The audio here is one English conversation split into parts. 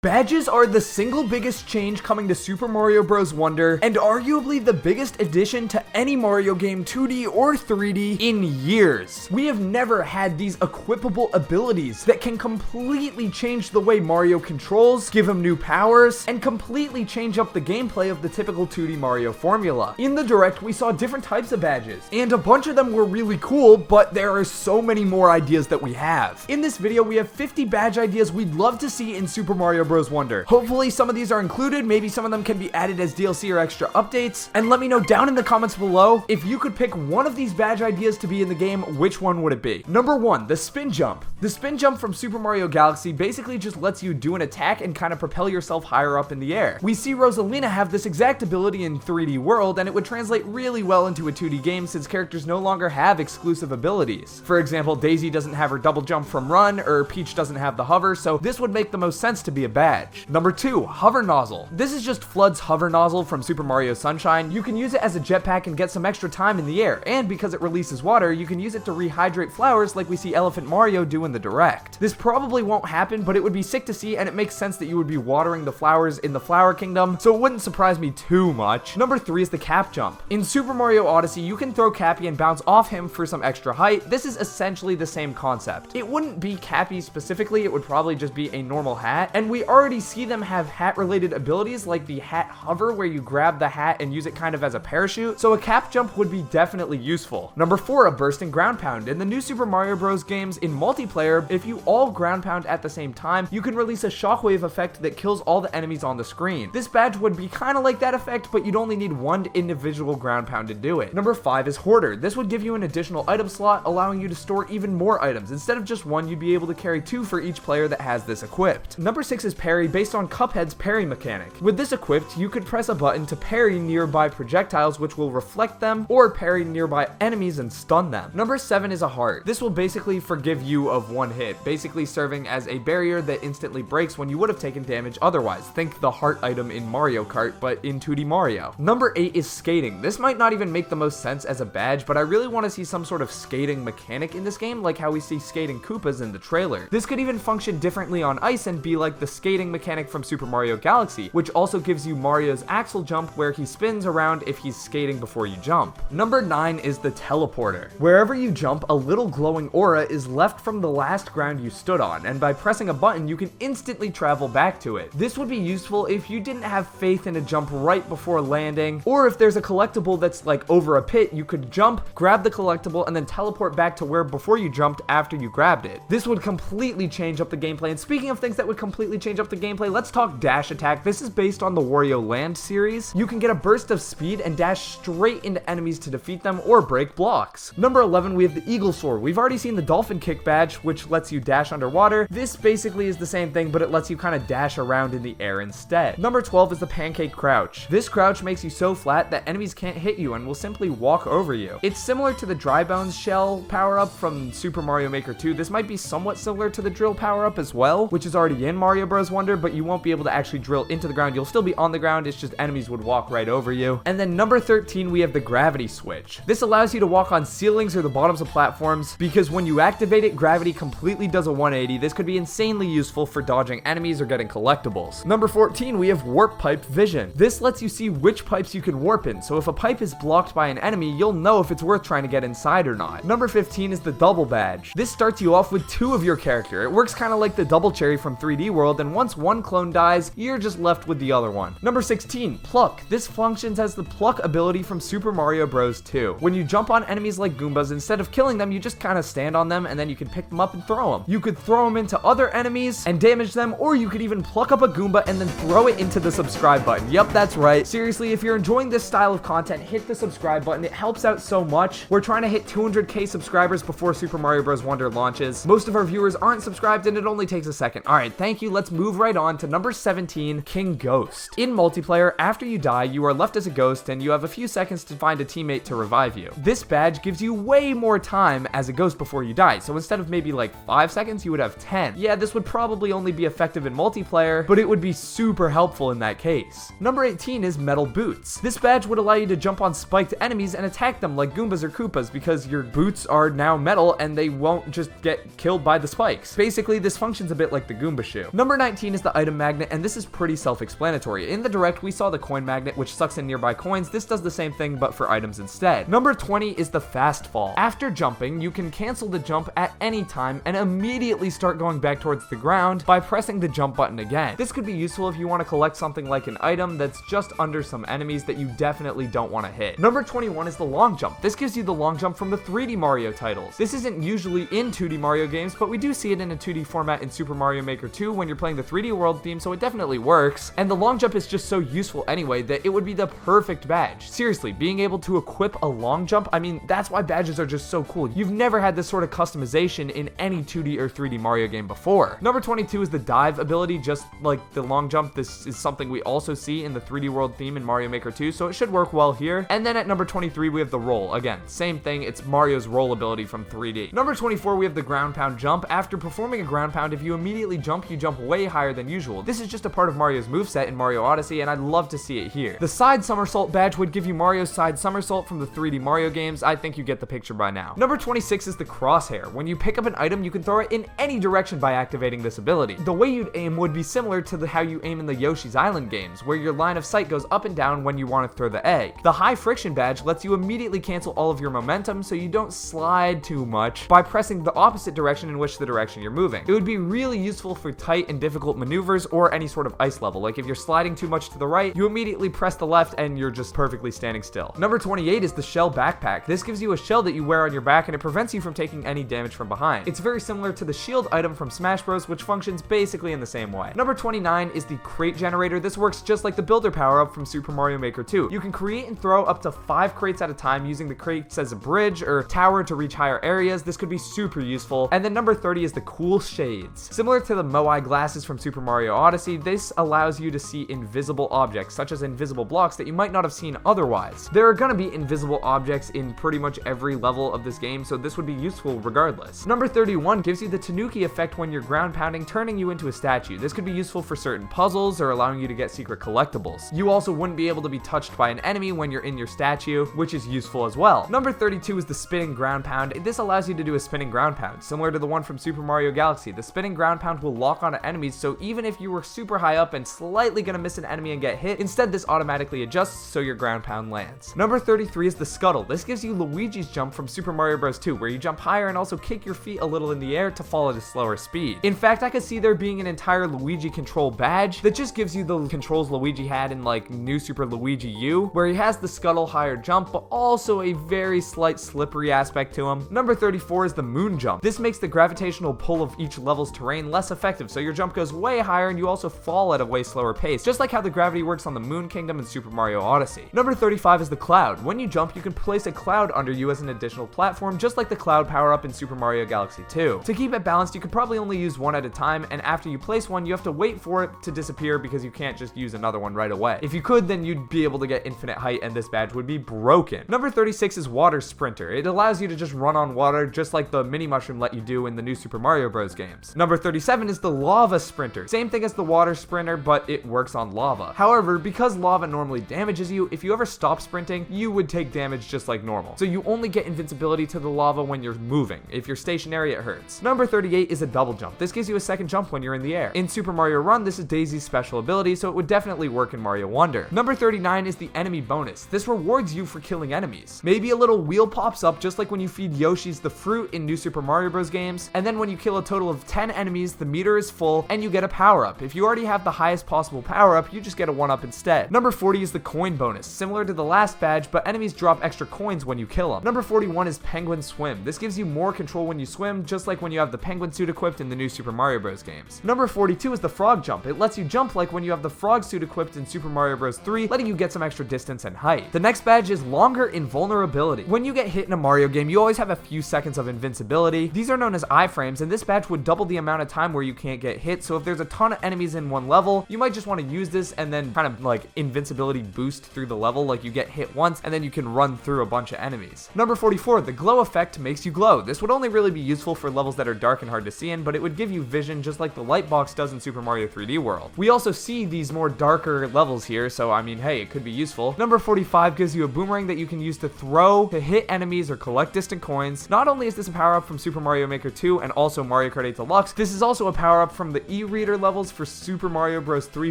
Badges are the single biggest change coming to Super Mario Bros. Wonder, and arguably the biggest addition to any Mario game 2D or 3D in years. We have never had these equipable abilities that can completely change the way Mario controls, give him new powers, and completely change up the gameplay of the typical 2D Mario formula. In the Direct, we saw different types of badges, and a bunch of them were really cool, but there are so many more ideas that we have. In this video, we have 50 badge ideas we'd love to see in Super Mario Bros. Wonder. Hopefully some of these are included, maybe some of them can be added as DLC or extra updates, and let me know down in the comments below, if you could pick one of these badge ideas to be in the game, which one would it be? Number 1, the spin jump. The spin jump from Super Mario Galaxy basically just lets you do an attack and kind of propel yourself higher up in the air. We see Rosalina have this exact ability in 3D World, and it would translate really well into a 2D game since characters no longer have exclusive abilities. For example, Daisy doesn't have her double jump from Run, or Peach doesn't have the hover, so this would make the most sense to be a badge. Number 2, hover nozzle. This is just FLUDD's hover nozzle from Super Mario Sunshine. You can use it as a jetpack and get some extra time in the air, and because it releases water, you can use it to rehydrate flowers like we see Elephant Mario do in the Direct. This probably won't happen, but it would be sick to see, and it makes sense that you would be watering the flowers in the Flower Kingdom, so it wouldn't surprise me too much. Number 3 is the cap jump. In Super Mario Odyssey, you can throw Cappy and bounce off him for some extra height. This is essentially the same concept. It wouldn't be Cappy specifically, it would probably just be a normal hat, and we already see them have hat related abilities like the hat hover where you grab the hat and use it kind of as a parachute, so a cap jump would be definitely useful. Number 4, a bursting ground pound. In the new Super Mario Bros. Games in multiplayer, if you all ground pound at the same time, you can release a shockwave effect that kills all the enemies on the screen. This badge would be kind of like that effect, but you'd only need one individual ground pound to do it. Number 5 is hoarder. This would give you an additional item slot, allowing you to store even more items. Instead of just one, you'd be able to carry 2 for each player that has this equipped. Number 6 is parry, based on Cuphead's parry mechanic. With this equipped, you could press a button to parry nearby projectiles, which will reflect them, or parry nearby enemies and stun them. Number 7 is a heart. This will basically forgive you of one hit, basically serving as a barrier that instantly breaks when you would have taken damage otherwise. Think the heart item in Mario Kart, but in 2D Mario. Number 8 is skating. This might not even make the most sense as a badge, but I really want to see some sort of skating mechanic in this game, like how we see skating Koopas in the trailer. This could even function differently on ice and be like the skating mechanic from Super Mario Galaxy, which also gives you Mario's axle jump where he spins around if he's skating before you jump. Number 9 is the teleporter. Wherever you jump, a little glowing aura is left from the last ground you stood on, and by pressing a button, you can instantly travel back to it. This would be useful if you didn't have faith in a jump right before landing, or if there's a collectible that's like over a pit, you could jump, grab the collectible, and then teleport back to where before you jumped after you grabbed it. This would completely change up the gameplay, and speaking of things that would completely change up the gameplay, let's talk dash attack. This is based on the Wario Land series. You can get a burst of speed and dash straight into enemies to defeat them or break blocks. Number 11, we have the Eagle Sword. We've already seen the Dolphin Kick badge, which lets you dash underwater. This basically is the same thing, but it lets you kind of dash around in the air instead. Number 12 is the Pancake Crouch. This crouch makes you so flat that enemies can't hit you and will simply walk over you. It's similar to the Dry Bones shell power-up from Super Mario Maker 2. This might be somewhat similar to the drill power-up as well, which is already in Mario Bros. Wonder, but you won't be able to actually drill into the ground. You'll still be on the ground, it's just enemies would walk right over you. And then number 13, we have the gravity switch. This allows you to walk on ceilings or the bottoms of platforms, because when you activate it, gravity completely does a 180. This could be insanely useful for dodging enemies or getting collectibles. Number 14, we have warp pipe vision. This lets you see which pipes you can warp in, so if a pipe is blocked by an enemy, you'll know if it's worth trying to get inside or not. Number 15 is the double badge. This starts you off with 2 of your character. It works kind of like the double cherry from 3D World, and once one clone dies, you're just left with the other one. Number 16, pluck. This functions as the pluck ability from Super Mario Bros. 2. When you jump on enemies like Goombas, instead of killing them, you just kind of stand on them and then you can pick them up and throw them. You could throw them into other enemies and damage them, or you could even pluck up a Goomba and then throw it into the subscribe button. Yep, that's right. Seriously, if you're enjoying this style of content, hit the subscribe button. It helps out so much. We're trying to hit 200k subscribers before Super Mario Bros. Wonder launches. Most of our viewers aren't subscribed and it only takes a second. Alright, thank you. Let's move right on to number 17, King Ghost. In multiplayer, after you die, you are left as a ghost and you have a few seconds to find a teammate to revive you. This badge gives you way more time as a ghost before you die, so instead of maybe like 5 seconds, you would have 10. Yeah, this would probably only be effective in multiplayer, but it would be super helpful in that case. Number 18 is Metal Boots. This badge would allow you to jump on spiked enemies and attack them like Goombas or Koopas, because your boots are now metal and they won't just get killed by the spikes. Basically, this functions a bit like the Goomba shoe. Number 19 19 is the item magnet, and this is pretty self-explanatory. In the direct, we saw the coin magnet, which sucks in nearby coins. This does the same thing, but for items instead. Number 20 is the fast fall. After jumping, you can cancel the jump at any time and immediately start going back towards the ground by pressing the jump button again. This could be useful if you want to collect something like an item that's just under some enemies that you definitely don't want to hit. Number 21 is the long jump. This gives you the long jump from the 3D Mario titles. This isn't usually in 2D Mario games, but we do see it in a 2D format in Super Mario Maker 2 when you're playing the 3D World theme, so it definitely works. And the long jump is just so useful anyway that it would be the perfect badge. Seriously, being able to equip a long jump, I mean, that's why badges are just so cool. You've never had this sort of customization in any 2D or 3D Mario game before. Number 22 is the dive ability. Just like the long jump, this is something we also see in the 3D World theme in Mario Maker 2, so it should work well here. And then at number 23, we have the roll. Again, same thing, it's Mario's roll ability from 3D. Number 24, we have the ground pound jump. After performing a ground pound, if you immediately jump, you jump way higher than usual. This is just a part of Mario's moveset in Mario Odyssey, and I'd love to see it here. The side somersault badge would give you Mario's side somersault from the 3D Mario games. I think you get the picture by now. Number 26 is the crosshair. When you pick up an item, you can throw it in any direction by activating this ability. The way you'd aim would be similar to how you aim in the Yoshi's Island games, where your line of sight goes up and down when you want to throw the egg. The high friction badge lets you immediately cancel all of your momentum so you don't slide too much by pressing the opposite direction in which the direction you're moving. It would be really useful for tight and difficult maneuvers or any sort of ice level. Like if you're sliding too much to the right, you immediately press the left and you're just perfectly standing still. Number 28 is the shell backpack. This gives you a shell that you wear on your back and it prevents you from taking any damage from behind. It's very similar to the shield item from Smash Bros, which functions basically in the same way. Number 29 is the crate generator. This works just like the builder power-up from Super Mario Maker 2. You can create and throw up to 5 crates at a time using the crates as a bridge or tower to reach higher areas. This could be super useful. And then number 30 is the cool shades. Similar to the Moai glasses from Super Mario Odyssey, this allows you to see invisible objects, such as invisible blocks that you might not have seen otherwise. There are gonna be invisible objects in pretty much every level of this game, so this would be useful regardless. Number 31 gives you the Tanuki effect when you're ground pounding, turning you into a statue. This could be useful for certain puzzles or allowing you to get secret collectibles. You also wouldn't be able to be touched by an enemy when you're in your statue, which is useful as well. Number 32 is the spinning ground pound. This allows you to do a spinning ground pound, similar to the one from Super Mario Galaxy. The spinning ground pound will lock onto enemies, so even if you were super high up and slightly gonna miss an enemy and get hit, instead this automatically adjusts so your ground pound lands. Number 33 is the scuttle. This gives you Luigi's jump from Super Mario Bros. 2, where you jump higher and also kick your feet a little in the air to fall at a slower speed. In fact, I could see there being an entire Luigi control badge that just gives you the controls Luigi had in like New Super Luigi U, where he has the scuttle higher jump, but also a very slight slippery aspect to him. Number 34 is the moon jump. This makes the gravitational pull of each level's terrain less effective, so your jump goes way higher and you also fall at a way slower pace, just like how the gravity works on the Moon Kingdom in Super Mario Odyssey. Number 35 is the cloud. When you jump, you can place a cloud under you as an additional platform, just like the cloud power-up in Super Mario Galaxy 2. To keep it balanced, you could probably only use one at a time, and after you place one, you have to wait for it to disappear because you can't just use another one right away. If you could, then you'd be able to get infinite height and this badge would be broken. Number 36 is Water Sprinter. It allows you to just run on water just like the mini mushroom let you do in the new Super Mario Bros. Games. Number 37 is the Lava Sprinter. Same thing as the Water Sprinter, but it works on lava. However, because lava normally damages you, if you ever stop sprinting, you would take damage just like normal. So you only get invincibility to the lava when you're moving. If you're stationary, it hurts. Number 38 is a double jump. This gives you a second jump when you're in the air. In Super Mario Run, this is Daisy's special ability, so it would definitely work in Mario Wonder. Number 39 is the enemy bonus. This rewards you for killing enemies. Maybe a little wheel pops up just like when you feed Yoshi's the fruit in New Super Mario Bros. Games, and then when you kill a total of 10 enemies, the meter is full and you get a power-up. If you already have the highest possible power-up, you just get a 1-up instead. Number 40 is the coin bonus, similar to the last badge, but enemies drop extra coins when you kill them. Number 41 is Penguin Swim. This gives you more control when you swim, just like when you have the penguin suit equipped in the new Super Mario Bros. Games. Number 42 is the frog jump. It lets you jump like when you have the frog suit equipped in Super Mario Bros. 3, letting you get some extra distance and height. The next badge is longer invulnerability. When you get hit in a Mario game, you always have a few seconds of invincibility. These are known as iframes, and this badge would double the amount of time where you can't get hit, so if there's a ton of enemies in one level, you might just want to use this and then kind of like invincibility boost through the level, like you get hit once and then you can run through a bunch of enemies. Number 44, the glow effect makes you glow. This would only really be useful for levels that are dark and hard to see in, but it would give you vision just like the light box does in Super Mario 3D World. We also see these more darker levels here, so I mean, hey, it could be useful. Number 45 gives you a boomerang that you can use to throw, to hit enemies, or collect distant coins. Not only is this a power-up from Super Mario Maker 2 and also Mario Kart 8 Deluxe, this is also a power-up from the e-reader levels for Super Mario Bros. 3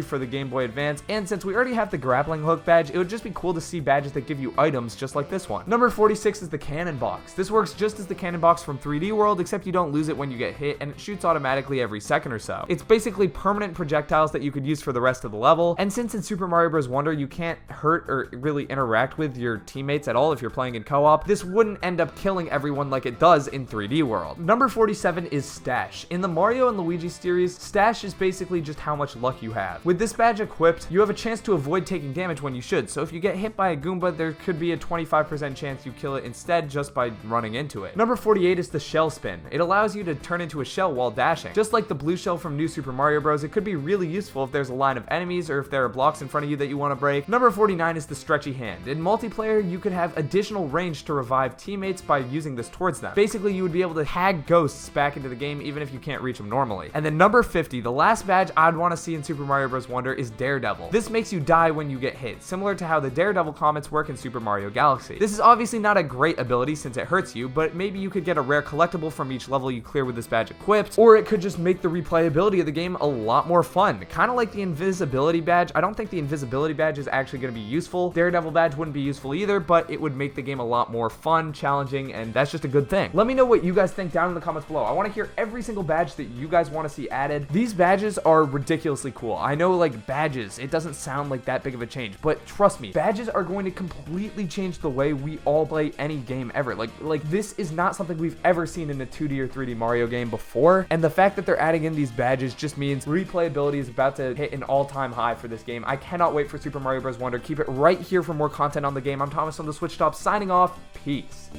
for the Game Boy Advance, and since we already have the grappling hook badge, it would just be cool to see badges that give you items just like this one. Number 46 is the cannon box. This works just as the cannon box from 3D World, except you don't lose it when you get hit, and it shoots automatically every second or so. It's basically permanent projectiles that you could use for the rest of the level, and since in Super Mario Bros. Wonder you can't hurt or really interact with your teammates at all if you're playing in co-op, this wouldn't end up killing everyone like it does in 3D World. Number 47 is Stash. In the Mario and Luigi series, Stash is basically just how much luck you have. With this badge equipped, you have a chance to avoid taking damage when you should, so if you get hit by a Goomba, there could be a 25% chance you kill it instead just by running into it. Number 48 is the Shell Spin. It allows you to turn into a shell while dashing. Just like the blue shell from New Super Mario Bros., it could be really useful if there's a line of enemies or if there are blocks in front of you that you want to break. Number 49 is the Stretchy Hand. In multiplayer, you could have additional range to revive teammates by using this towards them. Basically, you would be able to tag ghosts back into the game even if you can't reach them normally. And then number 50, the last badge I'd want to see in Super Mario Bros. Wonder is Daredevil. This makes you die when you get hit, similar to how the Daredevil comments work in Super Mario Galaxy. This is obviously not a great ability since it hurts you, but maybe you could get a rare collectible from each level you clear with this badge equipped, or it could just make the replayability of the game a lot more fun. Kind of like the invisibility badge. I don't think the invisibility badge is actually going to be useful. Daredevil badge wouldn't be useful either, but it would make the game a lot more fun, challenging, and that's just a good thing. Let me know what you guys think down in the comments below. I want to hear every single badge that you guys want to see added. These badges are ridiculously cool. I know, like, badges, it doesn't sound like that big of a change, but trust me, badges are going to completely change the way we all play any game ever. Like this is not something we've ever seen in a 2D or 3D Mario game before, and the fact that they're adding in these badges just means replayability is about to hit an all-time high for this game. I cannot wait for Super Mario Bros. Wonder. Keep it right here for more content on the game. I'm Thomas on the Switch Top, signing off. Peace.